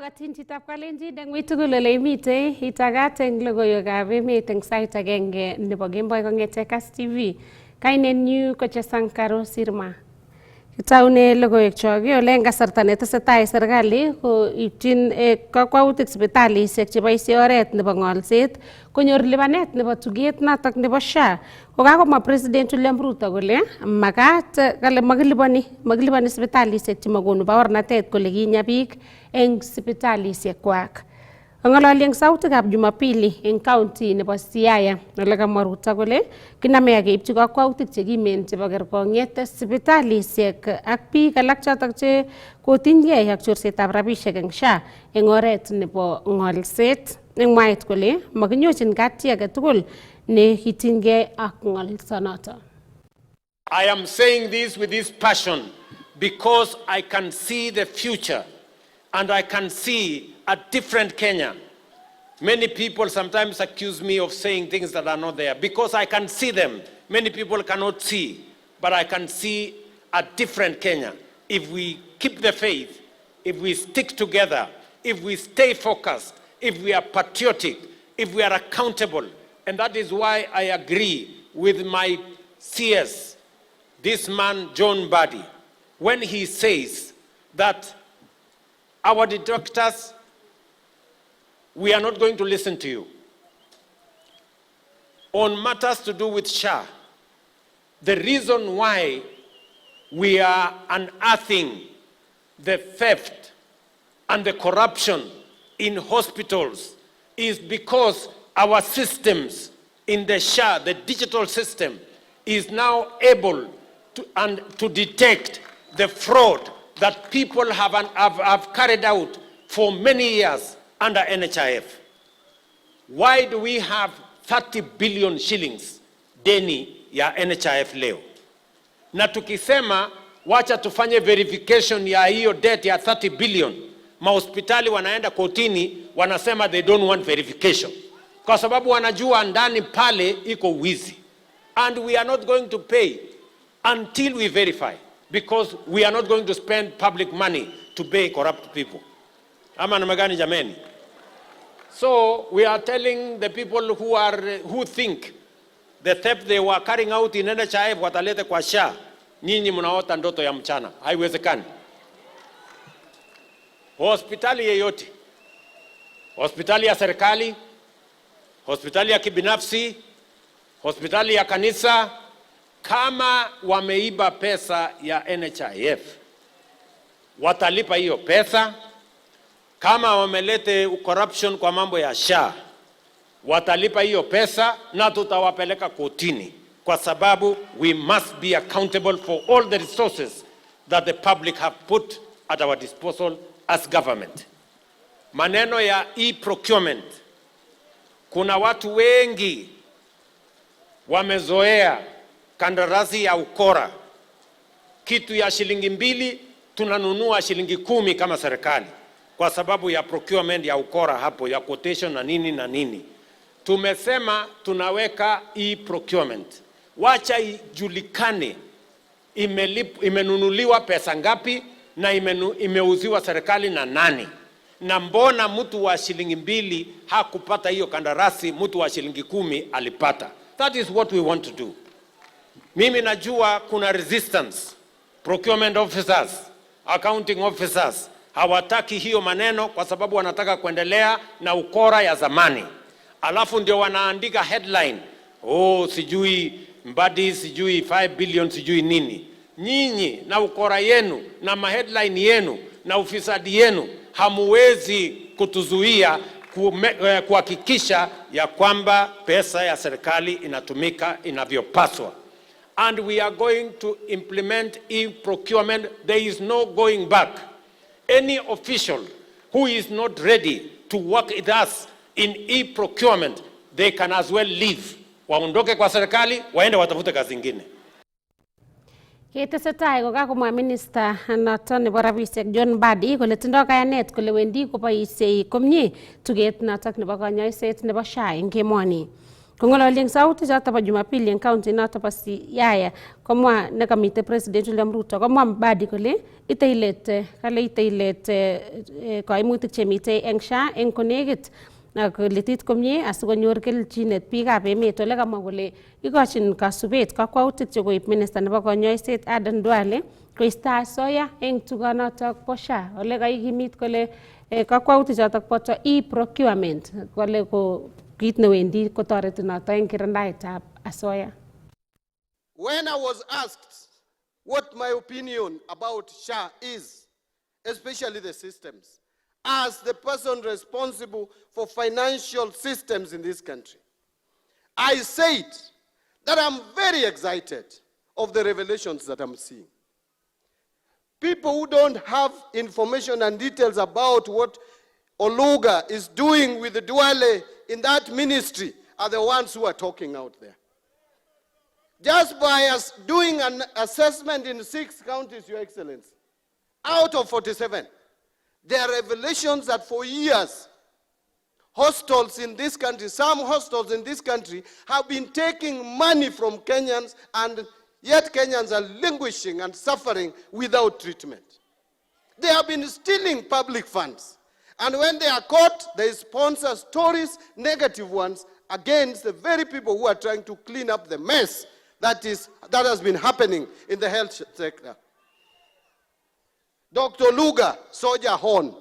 Magatin chitap kalenjin eng witugul ole imite itagat eng logoiwekab emet eng sait agenge nebo Kemboi kong'ete Kass TV. Kainenyu ko Chesankaro Sirma. Kitaune logoiwekchok ole eng kasarta netesetai serikali koipchin kakwautik sipitalishek cheboisie oret nebo ng'olset konyor lipanet nebo tuget notok nebo SHA. Kokakomwa President William Ruto kole makat kale makilipani sipitalishek chemakonu baornatet kole kinya biik eng sipitalishek kwak. Ng'ololi eng sautikab Jumapili eng county nebo Siaya ole kamwa Ruto kole kiname akeipchi kakwautik chekimen chebo kerkong'et sipitalishek ak biik alak chotok che kotinygei ak chorsetab rabishek eng SHA eng oret nebo ng'olset. Eng mwaet kole makinyochin kat chi age tugul ne kitinygei ak ng'olsonoto. I am saying this with this passion because I can see the future and I can see a different Kenya. Many people sometimes accuse me of saying things that are not there because I can see them. Many people cannot see, but I can see a different Kenya. If we keep the faith, if we stick together, if we stay focused, if we are patriotic, if we are accountable. And that is why I agree with my CS, this man, John Mbadi, when he says that our detractors, we are not going to listen to you. On matters to do with SHA, the reason why we are unearthing the theft and the corruption in hospitals is because our systems in the SHA, the digital system, is now able to detect the fraud that people have carried out for many years under NHIF. Why do we have 30 billion shillings deni ya NHIF leo? Na tukisema wacha tufanye verification ya hiyo debt ya 30 billion, mahospitali wanaenda kotini wanasema they don't want verification. Kwa sababu wanajua ndani pale iko wizi. And we are not going to pay until we verify, because we are not going to spend public money to pay corrupt people. Ama namagani jameni? So we are telling the people who think the theft they were carrying out in NHIF watalete kwa SHA, nyinyi mnaota ndoto ya mchana. Haiwezekani. Hospitali yeyote, hospitali ya serikali, hospitali ya kibinafsi, hospitali ya kanisa, kama wameiba pesa ya NHIF, watalipa hiyo pesa. Kama wamelete corruption kwa mambo ya SHA, watalipa hiyo pesa na tutawapeleka kotini, kwa sababu we must be accountable for all the resources that the public have put at our disposal as government. Maneno ya e-procurement, kuna watu wengi wamezoea kandarasi ya ukora. Kitu ya shilingi 2 tunanunua shilingi 10 kama serikali, kwa sababu ya procurement ya ukora hapo, ya quotation na nini na nini. Tumesema tunaweka e-procurement. Wacha ijulikane imenunuliwa pesa ngapi na imeuziwa serikali na nani. Na mbona mtu wa shilingi 2 hakupata hiyo kandarasi, mtu wa shilingi 10 alipata. That is what we want to do. Mimi najua kuna resistance. Procurement officers, accounting officers, hawataki hiyo maneno kwa sababu wanataka kuendelea na ukora ya zamani. Alafu ndio wanaandika headline, sijui Mbadi, sijui 5 billion, sijui nini. Nyinyi na ukora yenu na maheadline yenu na ufisadi yenu hamuwezi kutuzuia kuhakikisha ya kwamba pesa ya serikali inatumika inavyopaswa. And we are going to implement e-procurement. There is no going back. Any official who is not ready to work with us in e-procurement, they can as well leave. Waondoke kwa serikali, waende watafute kazi nyingine. Ketesetai kokakomwa minister noton nebo rabisiek John Mbadi kole tindoi kayanet kole wendi koboisie komie tuget notok nebo konyoiset nebo SHA eng emoni. Kongololien sauti choto pa Jumapili en county noto pa Siaya komwa nekamite President William Ruto komwa Mbadi kole iteilet kale iteilet kaimutik chemite eng SHA eng konekit ak litit komie asikonyor kelchinet biikab emet ole kamwa kole ikochin kasubet kakwautik chekoib minister nebo konyoiset Aden Duale koisto asoya eng tukanotok bo SHA ole kaikimit kole kakwautik chotok boto e-procurement kole ko kit newendi kotoreti noto eng kirindaetab asoya. When I was asked what my opinion about SHA is, especially the systems, as the person responsible for financial systems in this country, I said that I'm very excited of the revelations that I'm seeing. People who don't have information and details about what Oluga is doing with the Duale in that ministry are the ones who are talking out there. Just by us doing an assessment in 6 counties, Your Excellency, out of 47, there are revelations that for years, hostels in this country, some hostels in this country have been taking money from Kenyans, and yet Kenyans are languishing and suffering without treatment. They have been stealing public funds. And when they are caught, they sponsor stories, negative ones, against the very people who are trying to clean up the mess that has been happening in the health sector. Dr. Luga, soldier on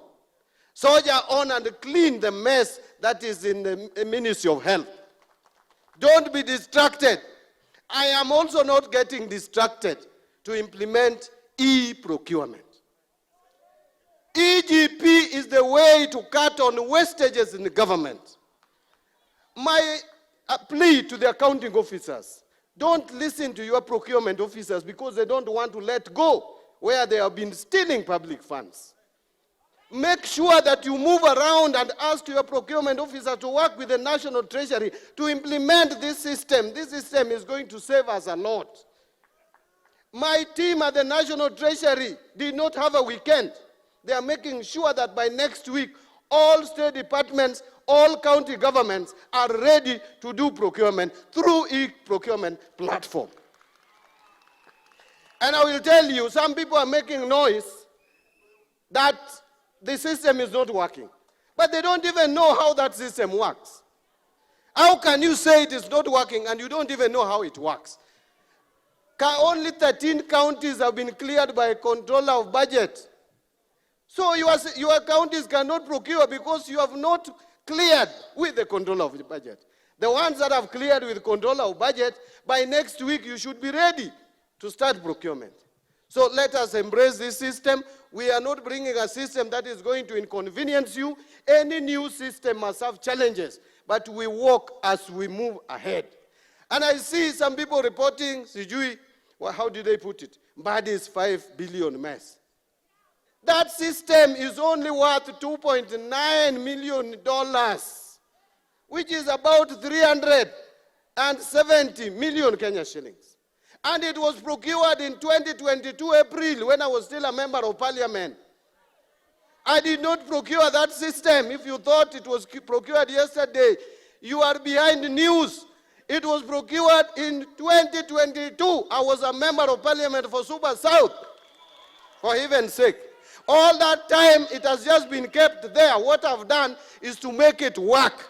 and clean the mess that is in the Ministry of Health. Don't be distracted. I am also not getting distracted to implement e-procurement. EGP is the way to cut on wastages in the government. My plea to the accounting officers, don't listen to your procurement officers because they don't want to let go where they have been stealing public funds. Make sure that you move around and ask your procurement officer to work with the National Treasury to implement this system. This system is going to save us a lot. My team at the National Treasury did not have a weekend. They are making sure that by next week, all state departments, all county governments are ready to do procurement through e-procurement platform. And I will tell you, some people are making noise that the system is not working. But they don't even know how that system works. How can you say it is not working and you don't even know how it works? Only 13 counties have been cleared by a controller of budget. So your counties cannot procure because you have not cleared with the controller of the budget. The ones that have cleared with the controller of budget, by next week you should be ready to start procurement. So let us embrace this system. We are not bringing a system that is going to inconvenience you. Any new system must have challenges, but we walk as we move ahead. And I see some people reporting, Sijui, well, how did they put it? Mbadi's 5 billion mess. That system is only worth $2.9 million, which is about 370 million Kenya shillings. And it was procured in 2022 April when I was still a member of parliament. I did not procure that system. If you thought it was procured yesterday, you are behind the news. It was procured in 2022. I was a member of parliament for Super South, for heaven's sake. All that time, it has just been kept there. What I've done is to make it work.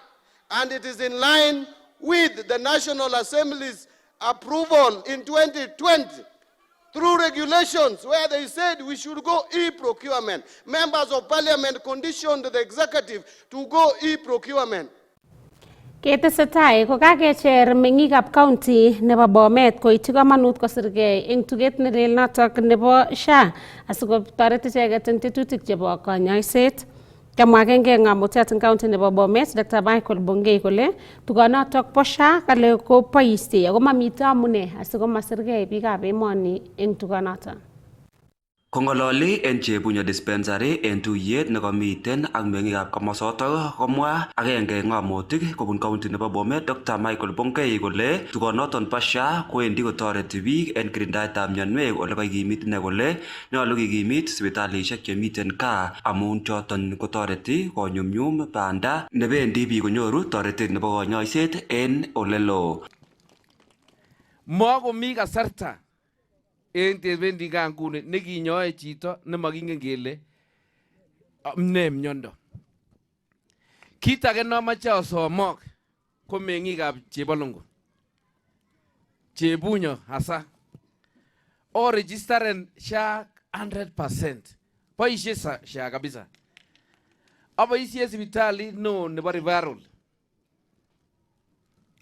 And it is in line with the National Assembly's approval in 2020 through regulations where they said we should go e-procurement. Members of parliament conditioned the executive to go e-procurement. Ketesetai ko kakecher meng'ikab county nebo Bomet koityi kamanut kosirgei eng tuget nelel notok nebo SHA asikotoret icheket eng tetutik chebo konyoiset. Kamwa agenge ng'amutyat eng county nebo Bomet, Dr. Michael Bongei kole tugonotok bo SHA kale ko boisie ako mamite amune asikomasirgei biikab emoni eng tugonotok. Kongololi en Chebunya dispensary en tuyet nekomiten ak meng'ikab komosotok komwa agenge ng'omutik kobun county nebo Bomet Dr. Michael Bongei kole tugonoton bo SHA kowendi kotoreti biik en kirindaetab mionwek ole kaikimit ine kole nyolu kikimit sipitalisiek chemiten gaa amun choton kotoreti konyumnyum banda nebendi biik konyoru toretet nebo konyoiset en oleloo. Makomi kasarta en tebendi gaa nguni nekinyoe chito nemakingen kele ne miondo. Kit age nomoche asomok ko meng'ikab Chebalungu, Chebunya hasa o registeren SHA 100%. Boisie SHA kabisa. Aboisie sipitali no nebo referral.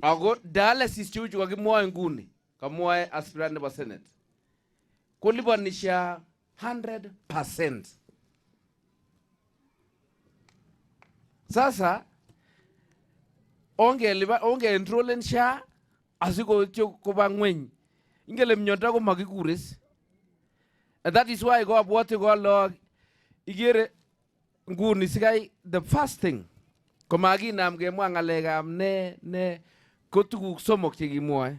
Ako dialysis chuchu kakimwoe nguni, kamwoe aspirant nebo Senate. Kulipani SHA 100%. Sasa onge enrollen SHA asiko koba ngweny. Ingele mnyondo ko makikuris. And that is why ko abwote ko lo igere nguni sikai the first thing komakinam kemwa ng'alekab ne ko tuguk somok chekimwoe.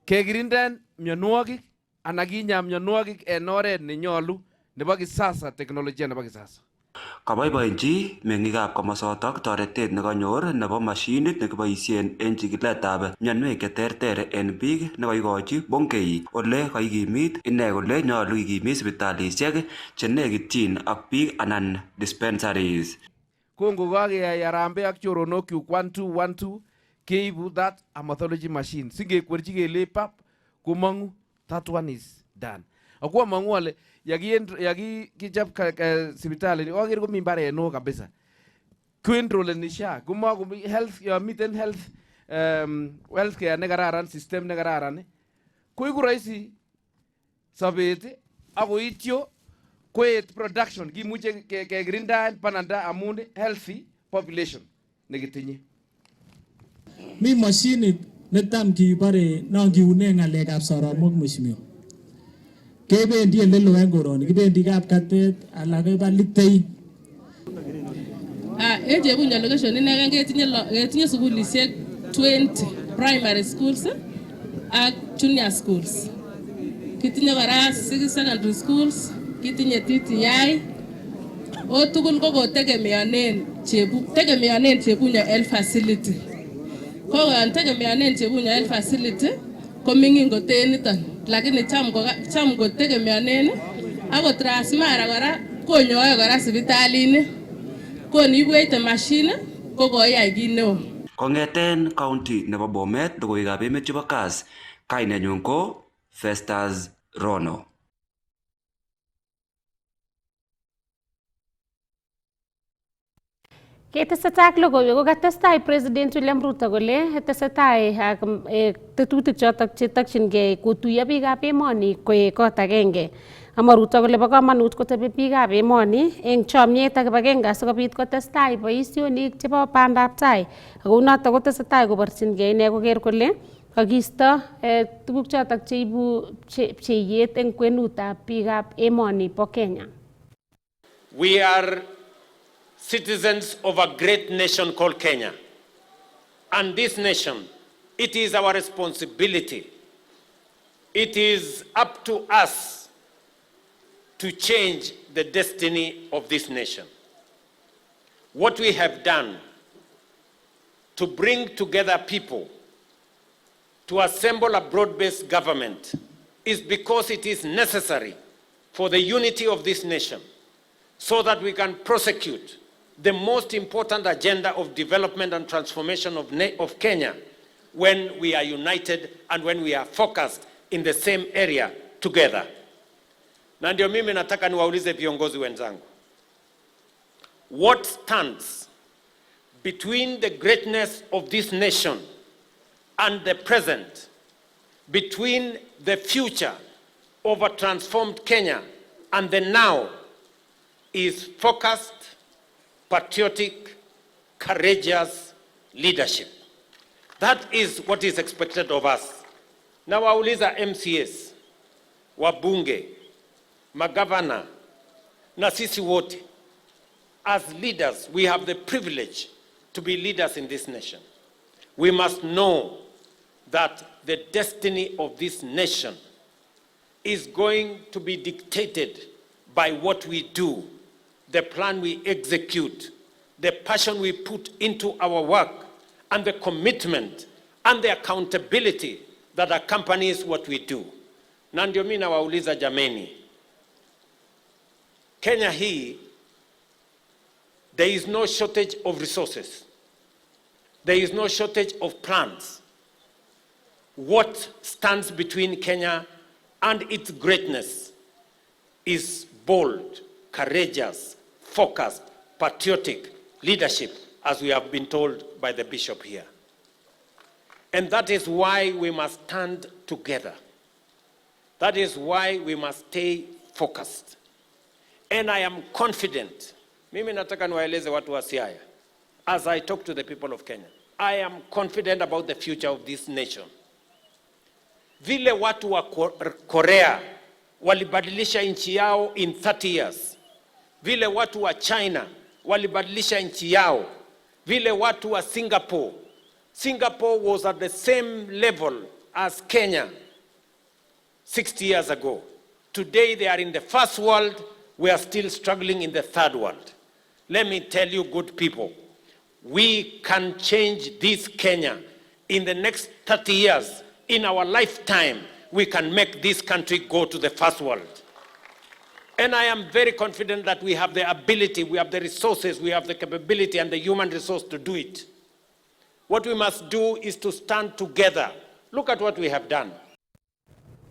Kekirinda mionwogik ana kinya mionwogik en oret nenyolu nebo kisasa, teknolojia nebo kisasa. Kaboiboenchi meng'ikab komosotok toretet nekanyor nebo mashinit nekiboisien en chikiletab mionwek cheterter en biik nekoikochi Bongei ole kaikimit ine kole nyolu kikimit sipitalisiek chenekityin ak biik anan dispensaries. Kongo kakeyai arambe ak choronokyuk 1212 keibu that hematology machine singekwerchi kele pap komong'u that one is done. Ako among'u ale yakichop sipitali akere komi mbarenok kabisa. Kuenroleni SHA komakomi health miten healthcare nekararan, system nekararan koiku rahisi sobet akoityo koet production kimuche kekirindaen bananda amun healthy population nekitinye. Mi mashinit netam kibore non kiune ng'alekab soromok mheshimiwa. Kebendi elelo en koroni, kibendi Kapkatet ala keba Litei. En Chebunya location ineken ketinye sukulisiek 20 primary schools ak junior schools. Kitinye kora 6 secondary schools, kitinye TTI. O tugul ko kotegemeanen Chebunya health facility. Ko yon tegemeanen Chebunya health facility ko mingin koten niton, lakini cham kotegemeanen ako Transmara kora konyoe kora sipitalini. Koniibwech machine ko koyai kit neo. Kong'eten county nebo Bomet logoiwekab emet chebo Kass, kainenyun ko Festus Rono. Ketesetai ak logoiwek ko katestai President William Ruto kole tesetai ak tetutik chotok chetokyingei kotuiyo biikab emoni koek kot agenge. Amwa Ruto kole bo komonut kotebi biikab emoni eng chomyet ak kibagenge asikobit kotestai boisionik chebo bandab tai. Ako notok kotesetai koborchingei ine koker kole kakiisto tuguk chotok cheibu pcheiyet eng kwenutab biikab emoni bo Kenya. We are citizens of a great nation called Kenya. And this nation, it is our responsibility. It is up to us to change the destiny of this nation. What we have done to bring together people to assemble a broad-based government is because it is necessary for the unity of this nation so that we can prosecute the most important agenda of development and transformation of Kenya when we are united and when we are focused in the same area together. Na ndio mimi nataka niwaulize viongozi wenzangu. What stands between the greatness of this nation and the present, between the future of a transformed Kenya and the now, is focused, patriotic, courageous leadership. That is what is expected of us. Na wauliza MCAs, wabunge, magavana na sisi wote, as leaders, we have the privilege to be leaders in this nation. We must know that the destiny of this nation is going to be dictated by what we do, the plan we execute, the passion we put into our work, and the commitment and the accountability that accompanies what we do. Na ndio mimi nawauliza jameni, Kenya hii, there is no shortage of resources. There is no shortage of plans. What stands between Kenya and its greatness is bold, courageous, focused, patriotic leadership, as we have been told by the bishop here. And that is why we must stand together. That is why we must stay focused. And I am confident, mimi nataka niwaeleze watu wa Siaya, as I talk to the people of Kenya, I am confident about the future of this nation. Vile watu wa Korea walibadilisha nchi yao in 30 years. Vile watu wa China walibadilisha nchi yao. Vile watu wa Singapore. Singapore was at the same level as Kenya 60 years ago. Today they are in the first world. We are still struggling in the third world. Let me tell you, good people, we can change this Kenya in the next 30 years. In our lifetime, we can make this country go to the first world. And I am very confident that we have the ability, we have the resources, we have the capability and the human resource to do it. What we must do is to stand together. Look at what we have done.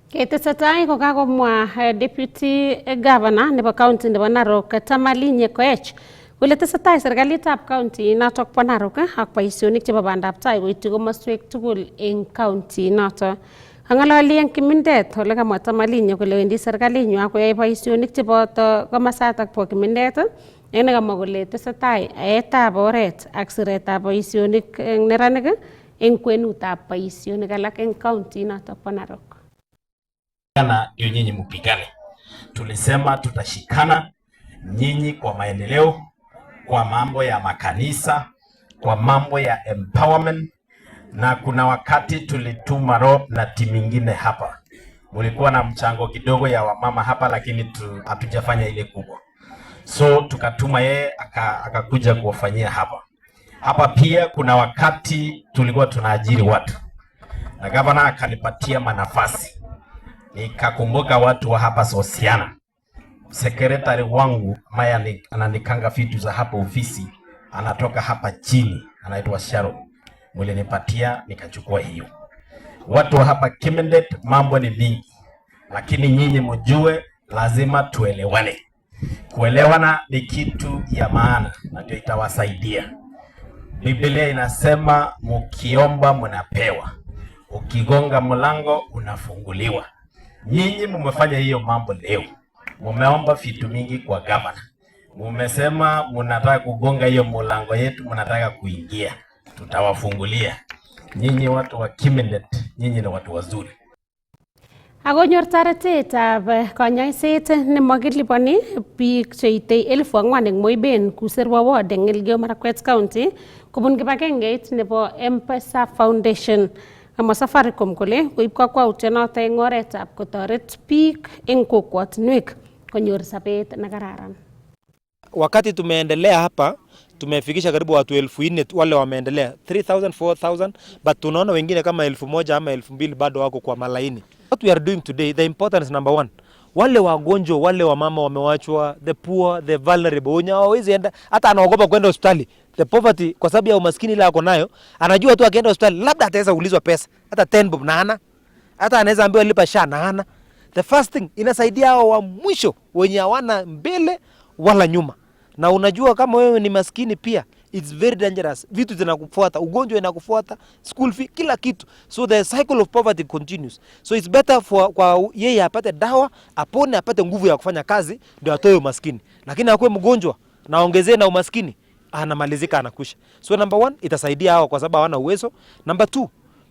Ketesetai kokakomwa Deputy Governor nebo County nebo Narok Tamalinye Koech kole tesetai serikalitab county notok bo Narok ak boisionik chebo bandab tai koityi komoswek tugul eng county notok. Angalali eng Kimindet ole kamwa Tamalinye kole wendi serikalinywa koyoe boisionik cheboto komasatak bo Kimindet eng nekamwa kole tesetai aetab oret ak siretab boisionik eng neranik eng kwenutab boisionik alak eng county notok bo Narok. Ndio nyinyi mpigane. Tulisema tutashikana nyinyi kwa maendeleo, kwa mambo ya makanisa, kwa mambo ya empowerment, na kuna wakati tulituma roho na timu nyingine hapa. Mulikuwa na mchango kidogo ya wamama hapa, lakini hatujafanya ile kubwa. So tukatuma yeye akakuja kuwafanyia hapa. Hapa pia kuna wakati tulikuwa tunaajiri watu. Na gavana akanipatia manafasi. Nikakumbuka watu wa hapa Sosiana. Sekretari wangu Maya ananikanga vitu za hapa ofisi, anatoka hapa chini, anaitwa Sharon. Mulinipatia nikachukua hiyo. Watu wa hapa Kimindet mambo ni mingi, lakini nyinyi mjue lazima tuelewane. Kuelewana ni kitu ya maana na ndio itawasaidia. Biblia inasema mukiomba mnapewa, ukigonga mlango unafunguliwa. Nyinyi mmefanya hiyo mambo leo. Mumeomba vitu mingi kwa gavana. Mumesema mnataka kugonga hiyo mlango yetu, mnataka kuingia. Tutawafungulia. Nyinyi watu wa Kimindet, nyinyi ni watu wazuri. Akonyor taretetab konyoiset nemakiliponi biik cheitei 4,000 eng Moiben Kuserwa Ward eng Elgeyo Marakwet County kobun kibagengeit nebo M-Pesa Foundation. Amwa Safaricom kole koib kakwautyonoto eng oretab kotoret biik eng kokwotinwek konyor sabet na kararan. Wakati tumeendelea hapa tumefikisha karibu watu 4,000 wale wameendelea 3,000 4,000, but tunaona wengine kama 1,000 ama 2,000 bado wako kwa malaini. What we are doing today, the importance number 1, wale wagonjwa, wale wamama wamewachwa, the poor, the vulnerable, wenye hawawezi enda, hata anaogopa kwenda hospitali, the poverty kwa sababu ya umaskini ile ako nayo, anajua tu akienda hospitali labda ataweza ulizwa pesa, hata 10 bob na hana, hata anaweza ambiwa lipa SHA na hana. The first thing inasaidia hao wa mwisho wenye hawana mbele wala nyuma. Na unajua kama wewe ni maskini pia, it's very dangerous. Vitu zinakufuata, ugonjwa inakufuata, school fee, kila kitu. So the cycle of poverty continues. So it's better kwa yeye apate dawa, apone, apate nguvu ya kufanya kazi, ndio atoe umaskini. Lakini akuwe mgonjwa na ongezee na umaskini, anamalizika anakusha. So number 1, itasaidia hao kwa sababu hawana uwezo. Number 2,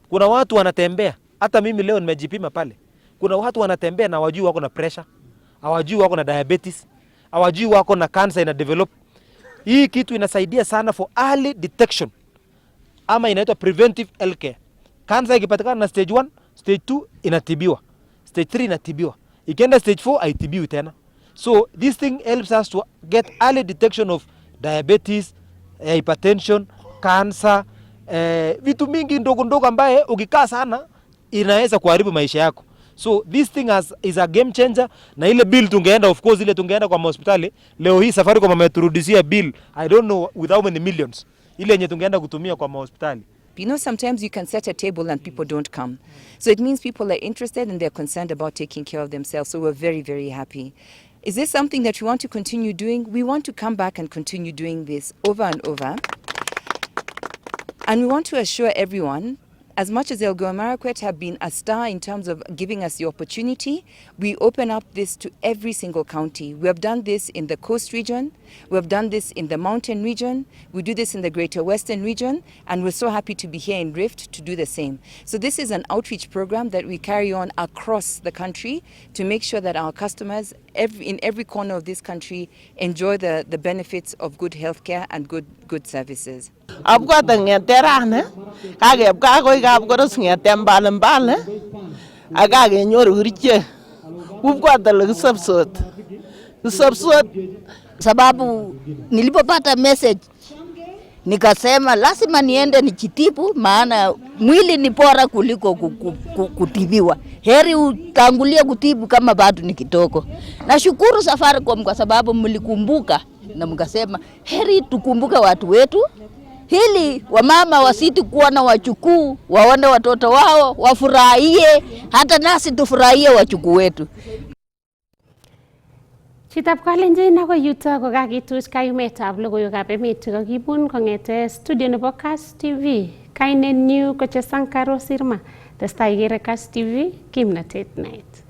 kuna watu wanatembea. Hata mimi leo nimejipima pale. Kuna watu wanatembea na wajui wako na pressure. hawajui wako na diabetes, hawajui wako na cancer ina develop. Hii kitu inasaidia sana for early detection ama inaitwa preventive healthcare. Cancer ikipatikana na stage 1, stage 2 inatibiwa, stage 3 inatibiwa, ikienda stage 4 haitibiwi tena. So this thing helps us to get early detection of diabetes, hypertension, cancer, vitu mingi ndogo ndogo ambaye ukikaa sana inaweza kuharibu maisha yako. So this thing is a game changer. Na ile bill tungeenda, of course ile tungeenda kwa hospitali leo hii safari kwa ameturudishia bill, I don't know with how many millions, ile yenye tungeenda kutumia kwa hospitali. You know, sometimes you can set a table and people don't come. So it means people are interested and they're concerned about taking care of themselves. So we're very, very happy. Is this something that we want to continue doing? We want to come back and continue doing this over and over. And we want to assure everyone, as much as Elgeyo Marakwet have been a star in terms of giving us the opportunity, we open up this to every single county. We have done this in the coast region, we have done this in the mountain region, we do this in the greater western region, and we're so happy to be here in Rift to do the same. So this is an outreach program that we carry on across the country to make sure that our customers in every corner of this country enjoy the benefits of good healthcare and good services. Abgot ngeterane kakebka koi kapkoros ngete mbalimbali akakenyoru kerichek ubwat ole kisopsot sababu nilipopata message nikasema lazima niende nijitibu, maana mwili ni bora kuliko kutibiwa. Heri utangulie kutibu kama bado ni kidogo. Nashukuru Safaricom kwa sababu mlikumbuka na mkasema heri tukumbuke watu wetu, hili wamama wasiti kuona wachukuu, waone watoto wao, wafurahie, hata nasi tufurahie wachukuu wetu. Chitab Kalenjin ako yuto ko kakituch kayumetab logoiwekab emet chekakibun kong'ete studio nebo Kass TV. Kainenyu ko Chesankaro Sirma. Testai ikere Kass TV, kimnatet night.